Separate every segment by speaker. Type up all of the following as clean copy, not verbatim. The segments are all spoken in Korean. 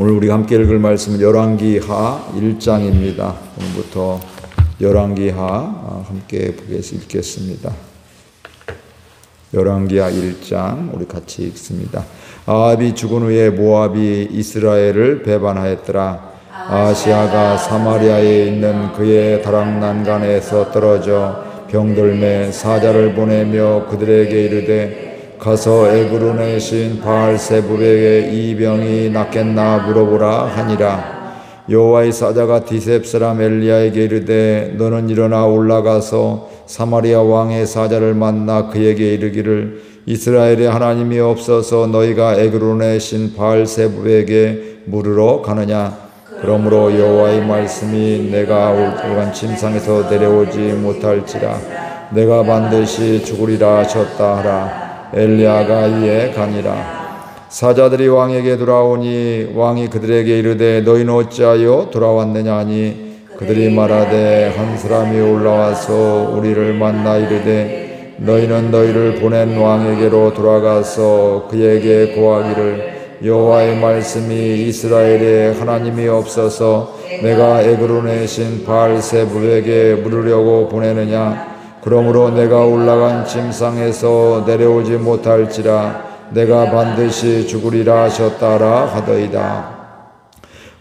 Speaker 1: 오늘 우리가 함께 읽을 말씀은 열왕기하 1장입니다. 오늘부터 열왕기하 함께 읽겠습니다. 열왕기하 1장 우리 같이 읽습니다. 아합이 죽은 후에 모압이 이스라엘을 배반하였더라. 아하시아가 사마리아에 있는 그의 다락난간에서 떨어져 병들매 사자를 보내며 그들에게 이르되 가서 에그론의 신 바알세불에게 이 병이 낫겠나 물어보라 하니라. 여호와의 사자가 디셉 사람 엘리야에게 이르되 너는 일어나 올라가서 사마리아 왕의 사자를 만나 그에게 이르기를 이스라엘에 하나님이 없어서 너희가 에그론의 신 바알세불에게 물으러 가느냐. 그러므로 여호와의 말씀이 내가 올간 침상에서 내려오지 못할지라 내가 반드시 죽으리라 하셨다 하라. 엘리야가 이에 가니라. 사자들이 왕에게 돌아오니 왕이 그들에게 이르되 너희는 어찌하여 돌아왔느냐 하니 그들이 말하되 한 사람이 올라와서 우리를 만나 이르되 너희는 너희를 보낸 왕에게로 돌아가서 그에게 고하기를 여호와의 말씀이 이스라엘에 하나님이 없어서 내가 에그론의 신 바알세불에게 물으려고 보내느냐. 그러므로 내가 올라간 침상에서 내려오지 못할지라 내가 반드시 죽으리라 하셨다라 하더이다.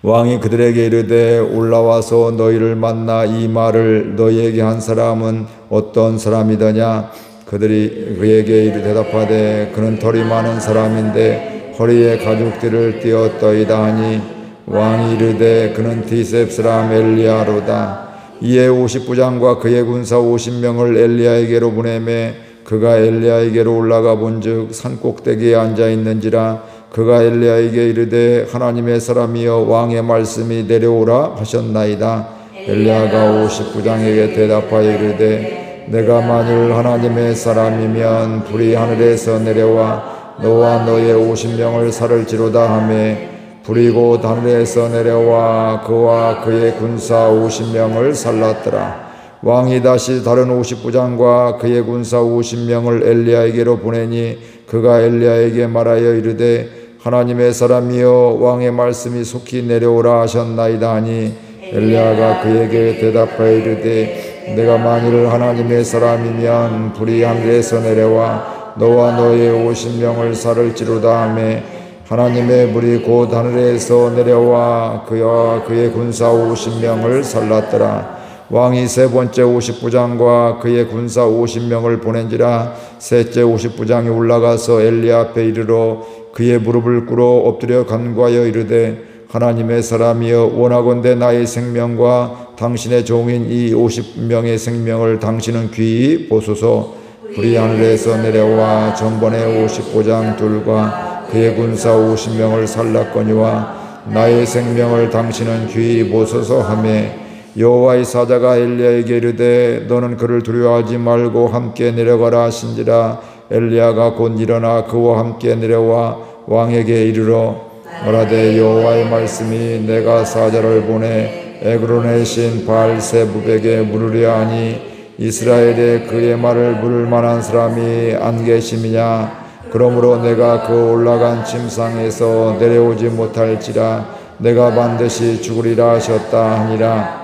Speaker 1: 왕이 그들에게 이르되 올라와서 너희를 만나 이 말을 너희에게 한 사람은 어떤 사람이더냐. 그들이 그에게 대답하되 그는 털이 많은 사람인데 허리에 가죽띠를 띠었더이다 하니 왕이 이르되 그는 디셉 사람 엘리야로다. 이에 50부장과 그의 군사 50명을 엘리야에게로 보내매 그가 엘리야에게로 올라가 본즉 산꼭대기에 앉아 있는지라. 그가 엘리야에게 이르되 하나님의 사람이여 왕의 말씀이 내려오라 하셨나이다. 엘리야가 50부장에게 대답하여 이르되 내가 만일 하나님의 사람이면 불이 하늘에서 내려와 너와 너의 50명을 살을지로다 하매 불이 곧 하늘에서 내려와 그와 그의 군사 50명을 살랐더라. 왕이 다시 다른 50부장과 그의 군사 50명을 엘리야에게로 보내니 그가 엘리야에게 말하여 이르되 하나님의 사람이여 왕의 말씀이 속히 내려오라 하셨나이다 하니 엘리야가 그에게 대답하여 이르되 내가 만일 하나님의 사람이면 불이 하늘에서 내려와 너와 너의 50명을 살을지로다 하매 하나님의 불이 곧 하늘에서 내려와 그와 그의 군사 50명을 살랐더라. 왕이 세 번째 50부장과 그의 군사 50명을 보낸지라. 셋째 50부장이 올라가서 엘리야 앞에 이르러 그의 무릎을 꿇어 엎드려 간구하여 이르되 하나님의 사람이여 원하건대 나의 생명과 당신의 종인 이 50명의 생명을 당신은 귀히 보소서. 불이 하늘에서 내려와 전번에 50부장 둘과 그의 군사 50명을 살랐거니와 나의 생명을 당신은 귀히 보소서 하매 여호와의 사자가 엘리야에게 이르되 너는 그를 두려워하지 말고 함께 내려가라 하신지라. 엘리야가 곧 일어나 그와 함께 내려와 왕에게 이르러 말하되 여호와의 말씀이 내가 사자를 보내 에그론의 신 바알세불에게 물으려 하니 이스라엘에 그의 말을 물을 만한 사람이 안 계심이냐. 그러므로 내가 그 올라간 침상에서 내려오지 못할지라 내가 반드시 죽으리라 하셨다 하니라.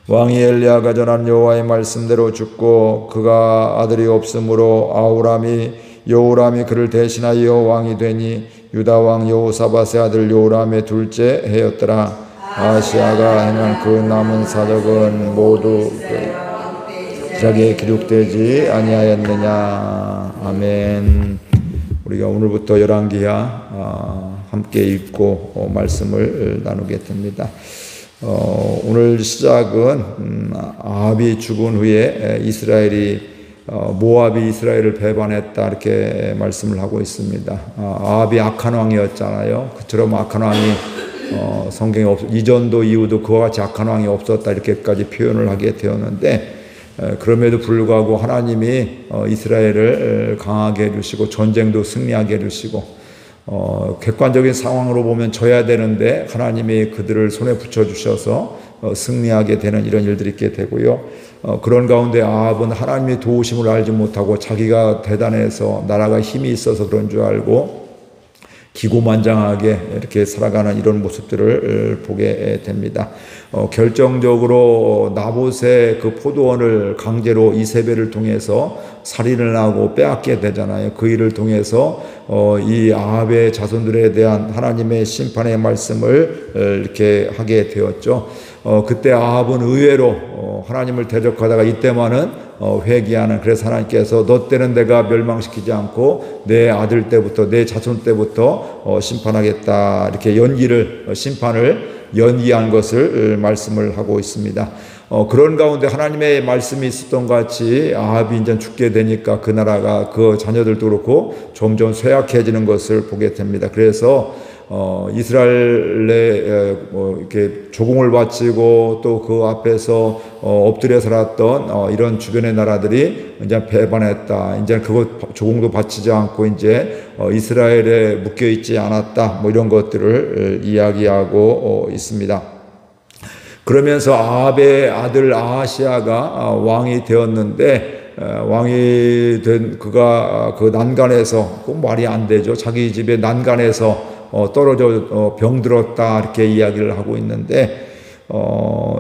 Speaker 1: 왕이 엘리야가 전한 여호와의 말씀대로 죽고 그가 아들이 없으므로 여호람이 그를 대신하여 왕이 되니 유다 왕 여호사밧의 아들 여호람의 둘째 해였더라. 아하시아가 행한 그 남은 사적은 모두 기록에 기록되지 아니하였느냐. 아멘. 우리가 오늘부터 열왕기하 함께 읽고 말씀을 나누게 됩니다. 오늘 시작은 아합이 죽은 후에 모압이 이스라엘을 배반했다 이렇게 말씀을 하고 있습니다. 아합이 악한 왕이었잖아요. 그처럼 악한 왕이 성경에 이전도 이후도 그와 같이 악한 왕이 없었다 이렇게까지 표현을 하게 되었는데 그럼에도 불구하고 하나님이 이스라엘을 강하게 해주시고 전쟁도 승리하게 해주시고 객관적인 상황으로 보면 져야 되는데 하나님이 그들을 손에 붙여주셔서 승리하게 되는 이런 일들이 있게 되고요. 그런 가운데 아합은 하나님의 도우심을 알지 못하고 자기가 대단해서 나라가 힘이 있어서 그런 줄 알고 기고만장하게 이렇게 살아가는 이런 모습들을 보게 됩니다. 결정적으로 나봇의 그 포도원을 강제로 이세벨을 통해서 살인을 하고 빼앗게 되잖아요. 그 일을 통해서 이 아합의 자손들에 대한 하나님의 심판의 말씀을 이렇게 하게 되었죠. 그때 아합은 의외로 하나님을 대적하다가 이때만은 회개하는, 그래서 하나님께서 너 때는 내가 멸망시키지 않고 내 아들 때부터 내 자손 때부터 심판하겠다, 이렇게 심판을 연기한 것을 말씀을 하고 있습니다. 그런 가운데 하나님의 말씀이 있었던 것 같이 아합이 이제 죽게 되니까 그 나라가 그 자녀들도 그렇고 점점 쇠약해지는 것을 보게 됩니다. 그래서 이스라엘에 이렇게 조공을 바치고 또 그 앞에서 엎드려 살았던 이런 주변의 나라들이 이제 배반했다. 이제 그것 조공도 바치지 않고 이제 이스라엘에 묶여 있지 않았다. 뭐 이런 것들을 이야기하고 있습니다. 그러면서 아합의 아들 아하시아가 왕이 되었는데, 왕이 된 그가 그 난간에서, 그 말이 안 되죠. 자기 집에 난간에서 떨어져 병들었다, 이렇게 이야기를 하고 있는데,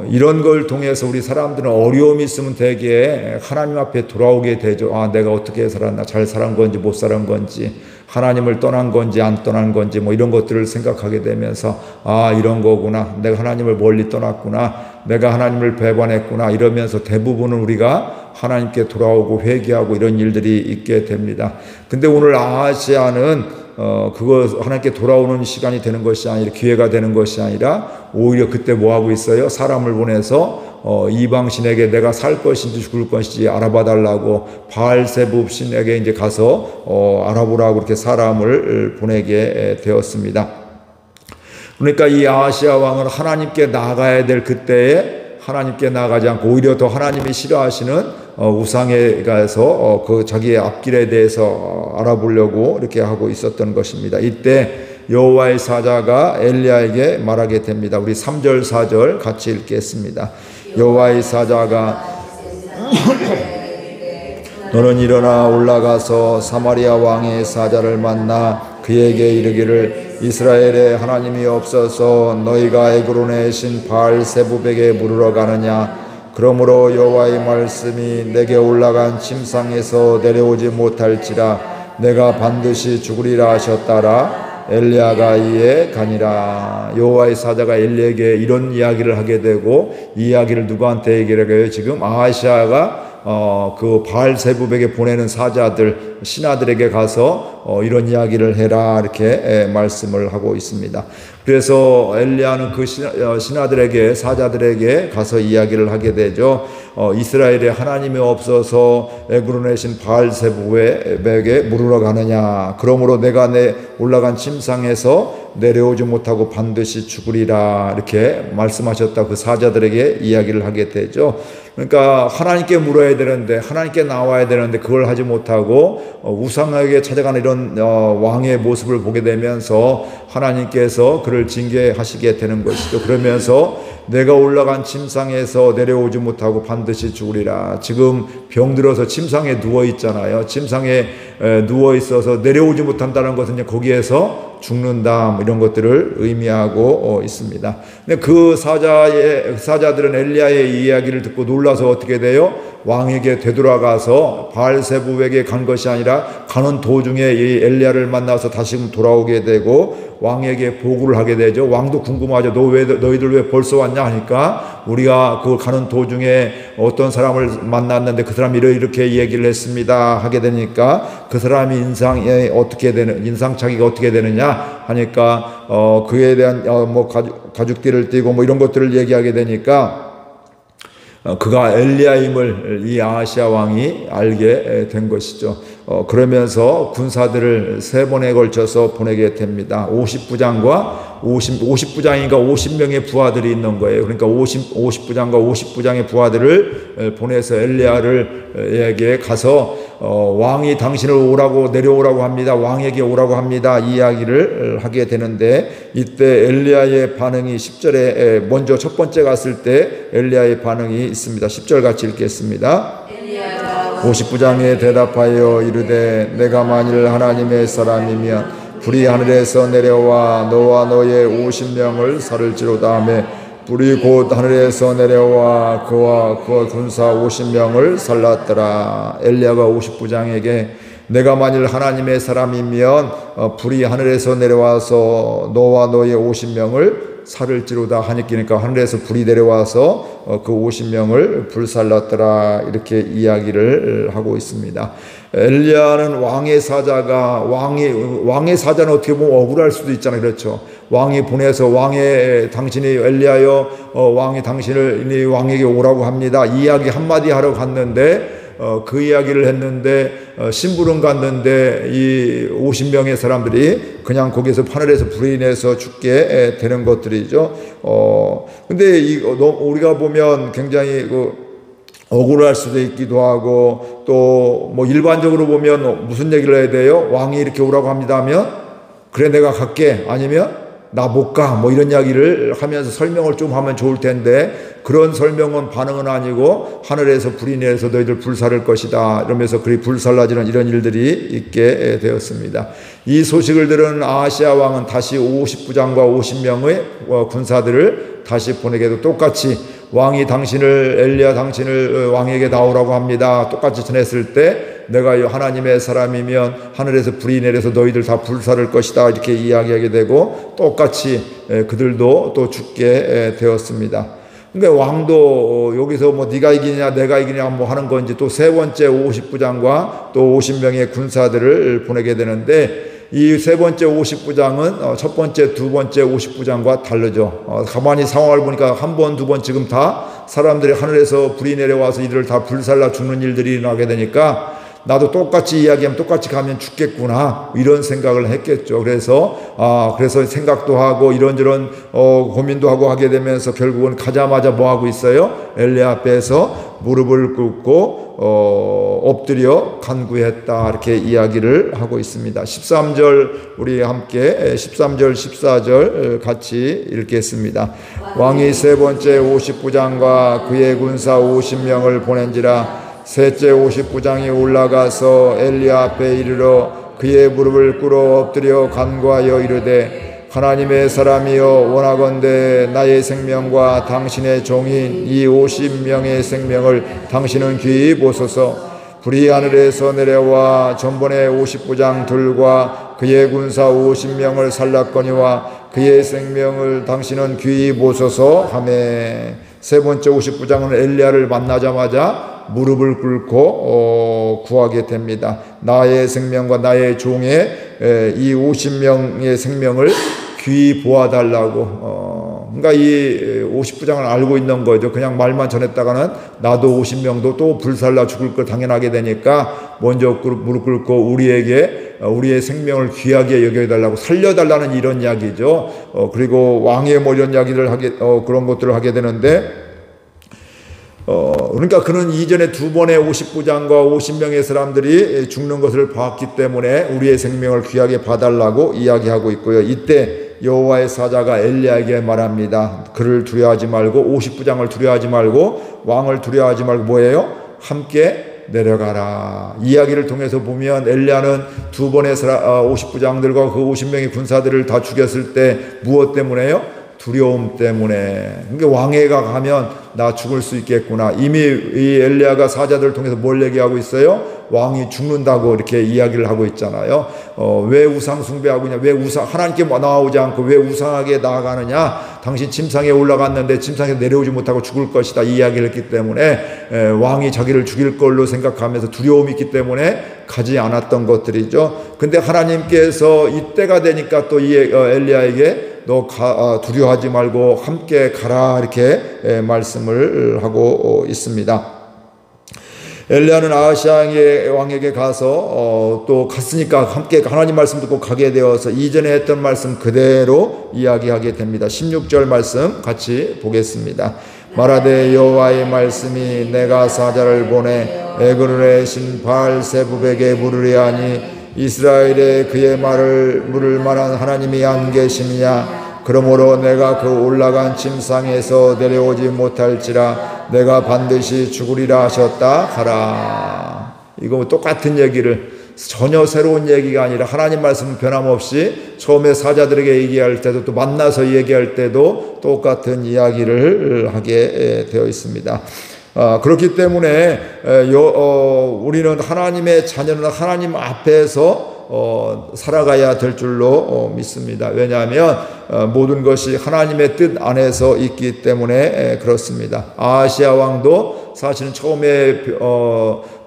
Speaker 1: 이런 걸 통해서 우리 사람들은 어려움이 있으면 되게 하나님 앞에 돌아오게 되죠. 내가 어떻게 살았나, 잘 살은 건지 못 살은 건지, 하나님을 떠난 건지 안 떠난 건지, 뭐 이런 것들을 생각하게 되면서 이런 거구나, 내가 하나님을 멀리 떠났구나, 내가 하나님을 배반했구나, 이러면서 대부분은 우리가 하나님께 돌아오고 회개하고 이런 일들이 있게 됩니다. 근데 오늘 아하시아는 그거 하나님께 돌아오는 시간이 되는 것이 아니라, 기회가 되는 것이 아니라 오히려 그때 뭐 하고 있어요? 사람을 보내서 이방신에게 내가 살 것인지 죽을 것인지 알아봐 달라고 바알세붑 신에게 이제 가서 알아보라고 그렇게 사람을 보내게 되었습니다. 그러니까 이 아하시아 왕은 하나님께 나아가야 될 그때에 하나님께 나아가지 않고 오히려 더 하나님이 싫어하시는 우상에 가서 그 자기의 앞길에 대해서 알아보려고 이렇게 하고 있었던 것입니다. 이때 여호와의 사자가 엘리야에게 말하게 됩니다. 우리 3절 4절 같이 읽겠습니다. 여호와의 사자가 너는 일어나 올라가서 사마리아 왕의 사자를 만나 그에게 이르기를 이스라엘에 하나님이 없어서 너희가 에그론의 신 바알세붑에게 물으러 가느냐. 그러므로 여호와의 말씀이 내게 올라간 침상에서 내려오지 못할지라 내가 반드시 죽으리라 하셨다라. 엘리야가 이에 가니라. 여호와의 사자가 엘리야에게 이런 이야기를 하게 되고, 이 이야기를 누구한테 얘기를 해요? 지금 아하시아가 그 바알세붑에게 보내는 사자들, 신하들에게 가서 이런 이야기를 해라, 이렇게 말씀을 하고 있습니다. 그래서 엘리야는 그 신하들에게, 사자들에게 가서 이야기를 하게 되죠. 이스라엘에 하나님이 없어서 에그론의 신 바알세붑에게 물으러 가느냐. 그러므로 내가 내 올라간 침상에서 내려오지 못하고 반드시 죽으리라, 이렇게 말씀하셨다. 그 사자들에게 이야기를 하게 되죠. 그러니까 하나님께 물어야 되는데, 하나님께 나와야 되는데 그걸 하지 못하고 우상에게 찾아가는 이런 왕의 모습을 보게 되면서 하나님께서 그를 징계하시게 되는 것이죠. 그러면서 내가 올라간 침상에서 내려오지 못하고 반드시 죽으리라. 지금 병들어서 침상에 누워 있잖아요. 침상에 누워 있어서 내려오지 못한다는 것은 거기에서 죽는다, 뭐 이런 것들을 의미하고 있습니다. 근데 그 사자들은 엘리야의 이야기를 듣고 놀라서 어떻게 돼요? 왕에게 되돌아가서 바알세붑에게 간 것이 아니라 가는 도중에 이 엘리야를 만나서 다시 돌아오게 되고 왕에게 보고를 하게 되죠. 왕도 궁금하죠. 너희들 왜 벌써 왔냐 하니까 우리가 그 가는 도중에 어떤 사람을 만났는데 그 사람이 이렇게 얘기를 했습니다 하게 되니까, 그 사람이 인상착의가 어떻게 되느냐 하니까 그에 대한 뭐 가죽띠를 띠고 뭐 이런 것들을 얘기하게 되니까 그가 엘리야임을 이 아하시아 왕이 알게 된 것이죠. 그러면서 군사들을 3번에 걸쳐서 보내게 됩니다. 50부장과 50부장인가 50명의 부하들이 있는 거예요. 그러니까 50부장과 50부장의 부하들을 보내서 엘리야에게 가서 왕이 당신을 내려오라고 합니다. 왕에게 오라고 합니다. 이야기를 하게 되는데, 이때 엘리야의 반응이 10절에 먼저 첫 번째 갔을 때 엘리야의 반응이 있습니다. 10절 같이 읽겠습니다. 50부장에 대답하여 이르되 내가 만일 하나님의 사람이면 불이 하늘에서 내려와 너와 너의 50명을 살을지로다 하며 불이 곧 하늘에서 내려와 그와 그 군사 50명을 살랐더라. 엘리야가 50부장에게 내가 만일 하나님의 사람이면 불이 하늘에서 내려와서 너와 너의 50명을 살을지로다 하니까 하늘에서 불이 내려와서 그 50명을 불살랐더라 이렇게 이야기를 하고 있습니다. 엘리야는 왕의 사자가 왕의 사자는 어떻게 보면 억울할 수도 있잖아요. 그렇죠. 왕이 보내서 당신이 엘리야여 왕이 당신을 왕에게 오라고 합니다. 이야기 한마디 하러 갔는데 그 이야기를 했는데 심부름 갔는데 이 50명의 사람들이 그냥 거기서 하늘에서 불이 내서 죽게 되는 것들이죠. 근데 우리가 보면 굉장히 억울할 수도 있기도 하고 또 뭐 일반적으로 보면 무슨 얘기를 해야 돼요? 왕이 이렇게 오라고 합니다 하면 그래 내가 갈게 아니면 나 못 가 뭐 이런 이야기를 하면서 설명을 좀 하면 좋을 텐데 그런 설명은 반응은 아니고 하늘에서 불이 내려서 너희들 불살을 것이다 이러면서 그리 불살라지는 이런 일들이 있게 되었습니다. 이 소식을 들은 아하시아 왕은 다시 50부장과 50명의 군사들을 다시 보내게도 똑같이 왕이 엘리야 당신을 왕에게 나오라고 합니다. 똑같이 전했을 때 내가 하나님의 사람이면 하늘에서 불이 내려서 너희들 다 불살을 것이다 이렇게 이야기하게 되고 똑같이 그들도 또 죽게 되었습니다. 그러니까 왕도 여기서 뭐 네가 이기냐 내가 이기냐 뭐 하는 건지 또 세 번째 50부장과 또 50명의 군사들을 보내게 되는데 이 세 번째 50부장은 첫 번째, 두 번째 50부장과 다르죠. 가만히 상황을 보니까 한 번, 두 번 지금 다 사람들이 하늘에서 불이 내려와서 이들을 다 불살라 죽는 일들이 일어나게 되니까 나도 똑같이 이야기하면 똑같이 가면 죽겠구나 이런 생각을 했겠죠. 그래서 생각도 하고 이런저런 고민도 하고 하게 되면서 결국은 가자마자 뭐 하고 있어요? 엘리야 앞에서 무릎을 꿇고 엎드려 간구했다 이렇게 이야기를 하고 있습니다. 13절 우리 함께 13절 14절 같이 읽겠습니다. 왕이 세 번째 50부장과 그의 군사 50명을 보낸지라 셋째 50부장이 올라가서 엘리야 앞에 이르러 그의 무릎을 꿇어 엎드려 간구하여 이르되 하나님의 사람이여 원하건대 나의 생명과 당신의 종인 이 50명의 생명을 당신은 귀히 보소서. 불이 하늘에서 내려와 전번에 50부장 둘과 그의 군사 50명을 살랐거니와 그의 생명을 당신은 귀히 보소서 하매 세 번째 50부장은 엘리야를 만나자마자 무릎을 꿇고 구하게 됩니다. 나의 생명과 나의 종의 이 50명의 생명을 귀히 보아달라고. 그러니까 이 50부장은 알고 있는 거죠. 그냥 말만 전했다가는 나도 50명도 또 불살라 죽을 걸 당연하게 되니까 먼저 무릎 꿇고 우리의 생명을 귀하게 여겨달라고 살려달라는 이런 이야기죠. 그리고 왕의 뭐 이런 이야기를 그런 것들을 하게 되는데 그러니까 그는 이전에 두 번의 50부장과 50명의 사람들이 죽는 것을 봤기 때문에 우리의 생명을 귀하게 봐달라고 이야기하고 있고요. 이때 여호와의 사자가 엘리야에게 말합니다. 그를 두려워하지 말고 50부장을 두려워하지 말고 왕을 두려워하지 말고 뭐예요? 함께 내려가라. 이야기를 통해서 보면 엘리야는 두 번의 50부장들과 그 50명의 군사들을 다 죽였을 때 무엇 때문에요? 두려움 때문에. 그러니까 왕에가 가면 나 죽을 수 있겠구나. 이미 이 엘리야가 사자들을 통해서 뭘 얘기하고 있어요? 왕이 죽는다고 이렇게 이야기를 하고 있잖아요. 왜 우상 숭배하고 있냐? 왜 하나님께 나아오지 않고 왜 우상하게 나아가느냐? 당신 침상에 올라갔는데 침상에 내려오지 못하고 죽을 것이다. 이 이야기를 했기 때문에 왕이 자기를 죽일 걸로 생각하면서 두려움이 있기 때문에 가지 않았던 것들이죠. 근데 하나님께서 이때가 되니까 또 이 엘리야에게 너 두려워하지 말고 함께 가라 이렇게 말씀을 하고 있습니다. 엘리야는 아하시아 왕에게 가서 또 갔으니까 함께 하나님 말씀 듣고 가게 되어서 이전에 했던 말씀 그대로 이야기하게 됩니다. 16절 말씀 같이 보겠습니다. 말하되 여호와의 말씀이 내가 사자를 보내 에그론의 신 바알세붑에게 물으려 하니 이스라엘에 그의 말을 물을 만한 하나님이 안 계심이냐? 그러므로 내가 그 올라간 침상에서 내려오지 못할지라 내가 반드시 죽으리라 하셨다 하라. 이거 똑같은 얘기를 전혀 새로운 얘기가 아니라 하나님 말씀은 변함없이 처음에 사자들에게 얘기할 때도 또 만나서 얘기할 때도 똑같은 이야기를 하게 되어 있습니다. 그렇기 때문에 우리는 하나님의 자녀는 하나님 앞에서 살아가야 될 줄로 믿습니다. 왜냐하면 모든 것이 하나님의 뜻 안에서 있기 때문에 그렇습니다. 아하시아 왕도 사실은 처음에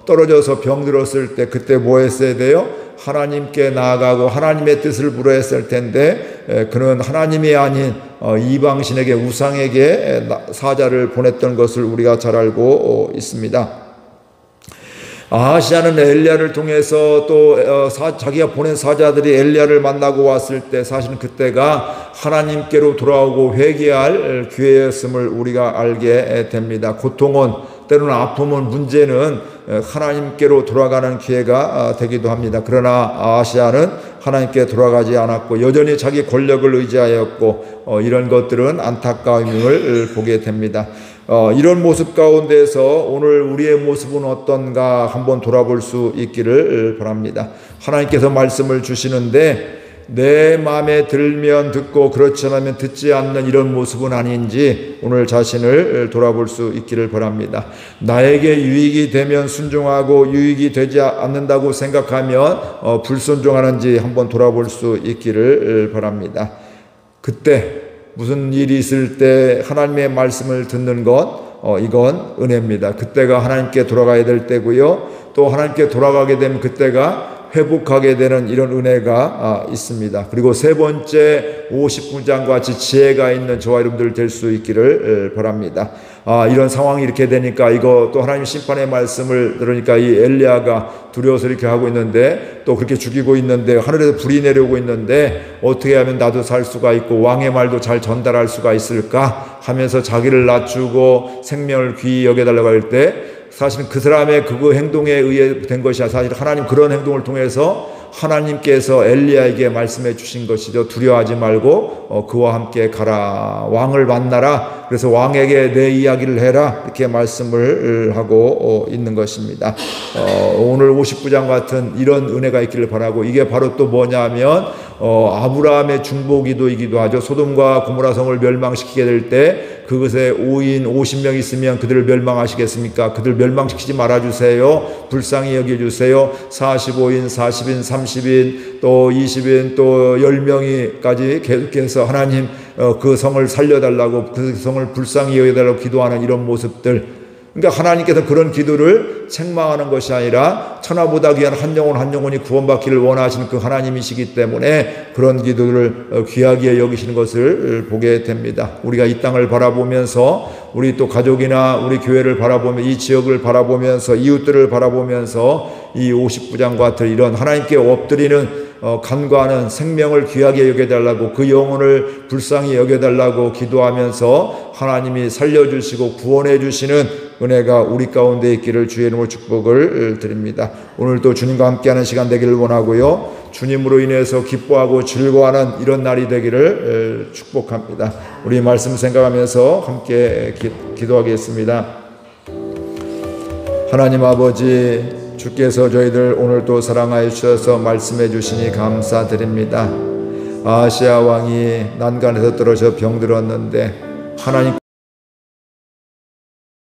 Speaker 1: 떨어져서 병들었을 때 그때 뭐 했어야 돼요? 하나님께 나아가고 하나님의 뜻을 물어했을 텐데 그는 하나님이 아닌 이방신에게 우상에게 사자를 보냈던 것을 우리가 잘 알고 있습니다. 아하시아는 엘리야를 통해서 또 자기가 보낸 사자들이 엘리야를 만나고 왔을 때 사실은 그때가 하나님께로 돌아오고 회개할 기회였음을 우리가 알게 됩니다. 고통은 때로는 아픔은 문제는 하나님께로 돌아가는 기회가 되기도 합니다. 그러나 아하시아는 하나님께 돌아가지 않았고 여전히 자기 권력을 의지하였고 이런 것들은 안타까움을 보게 됩니다. 이런 모습 가운데서 오늘 우리의 모습은 어떤가 한번 돌아볼 수 있기를 바랍니다. 하나님께서 말씀을 주시는데 내 마음에 들면 듣고 그렇지 않으면 듣지 않는 이런 모습은 아닌지 오늘 자신을 돌아볼 수 있기를 바랍니다. 나에게 유익이 되면 순종하고 유익이 되지 않는다고 생각하면 불순종하는지 한번 돌아볼 수 있기를 바랍니다. 그때 무슨 일이 있을 때 하나님의 말씀을 듣는 것 이건 은혜입니다. 그때가 하나님께 돌아가야 될 때고요. 또 하나님께 돌아가게 되면 그때가 회복하게 되는 이런 은혜가 있습니다. 그리고 세 번째 50분장 같이 지혜가 있는 저와 여러분들 될 수 있기를 바랍니다. 이런 상황이 이렇게 되니까 이거 또 하나님 심판의 말씀을 들으니까 이 엘리야가 두려워서 이렇게 하고 있는데 또 그렇게 죽이고 있는데 하늘에서 불이 내려오고 있는데 어떻게 하면 나도 살 수가 있고 왕의 말도 잘 전달할 수가 있을까 하면서 자기를 낮추고 생명을 귀히 여겨달라고 할 때 사실은 그 사람의 그 행동에 의해 된 것이 사실 하나님 그런 행동을 통해서 하나님께서 엘리야에게 말씀해 주신 것이죠. 두려워하지 말고 그와 함께 가라. 왕을 만나라. 그래서 왕에게 내 이야기를 해라. 이렇게 말씀을 하고 있는 것입니다. 오늘 59장 같은 이런 은혜가 있기를 바라고 이게 바로 또 뭐냐면 아브라함의 중보기도이기도 하죠. 소돔과 고모라 성을 멸망시키게 될 때 그것에 5인 50명 있으면 그들을 멸망하시겠습니까? 그들 멸망시키지 말아주세요. 불쌍히 여겨주세요. 45인, 40인, 30인, 또 20인, 또 10명이까지 계속해서 하나님 그 성을 살려달라고 그 성을 불쌍히 여겨달라고 기도하는 이런 모습들. 그러니까 하나님께서 그런 기도를 책망하는 것이 아니라 천하보다 귀한 한 영혼이 구원받기를 원하시는 그 하나님이시기 때문에 그런 기도를 귀하게 여기시는 것을 보게 됩니다. 우리가 이 땅을 바라보면서 우리 또 가족이나 우리 교회를 바라보며 이 지역을 바라보면서 이웃들을 바라보면서 이 59장 같은 이런 하나님께 엎드리는 간과하는 생명을 귀하게 여겨달라고 그 영혼을 불쌍히 여겨달라고 기도하면서 하나님이 살려주시고 구원해 주시는 은혜가 우리 가운데 있기를 주의 이름으로 축복을 드립니다. 오늘도 주님과 함께하는 시간 되기를 원하고요. 주님으로 인해서 기뻐하고 즐거워하는 이런 날이 되기를 축복합니다. 우리 말씀 생각하면서 함께 기도하겠습니다. 하나님 아버지, 주께서 저희들 오늘도 사랑하여 주셔서 말씀해 주시니 감사드립니다. 아하시아 왕이 난간에서 떨어져 병들었는데 하나님